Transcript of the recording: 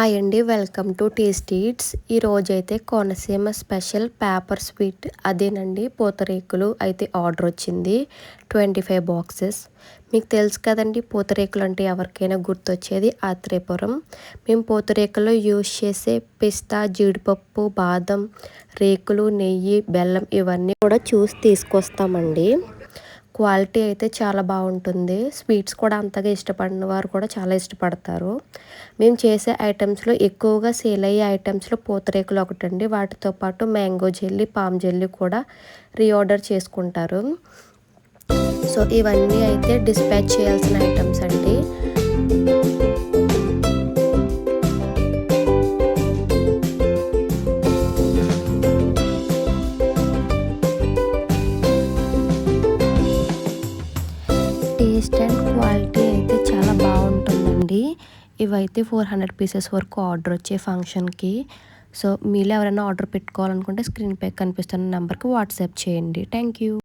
Hi అండి, welcome to tasty eats. ఈరోజైతే Konaseema special paper sweet అదేనండి, పూతరేకులు అయితే ఆర్డర్ వచ్చింది. 25 బాక్సెస్. మీకు తెలుసు కదండి, పూతరేకులు అంటే ఎవరికైనా గుర్తొచ్చేది ఆత్రేయపురం. మేము పూతరేకుల్లో యూజ్ చేసే పిస్తా, జీడిపప్పు, బాదం, రేకులు, నెయ్యి, బెల్లం ఇవన్నీ కూడా చూసి తీసుకొస్తామండి. క్వాలిటీ అయితే చాలా బాగుంటుంది. స్వీట్స్ కూడా అంతగా ఇష్టపడిన వారు కూడా చాలా ఇష్టపడతారు. మేము చేసే ఐటమ్స్లో ఎక్కువగా సేల్ అయ్యే ఐటమ్స్లో పూతరేకులు ఒకటండి. వాటితో పాటు మ్యాంగో జెల్లీ, పామ్ జెల్లీ కూడా రీఆర్డర్ చేసుకుంటారు. సో ఇవన్నీ అయితే డిస్పాచ్ చేయాల్సిన ఐటమ్స్ అండి. టేస్ట్ అండ్ క్వాలిటీ అయితే చాలా బాగుంటుందండి. ఇవైతే 400 పీసెస్ వరకు ఆర్డర్ వచ్చే ఫంక్షన్కి. సో మీలో ఎవరైనా ఆర్డర్ పెట్టుకోవాలనుకుంటే స్క్రీన్పై కనిపిస్తున్న నెంబర్కి వాట్సాప్ చేయండి. Thank you.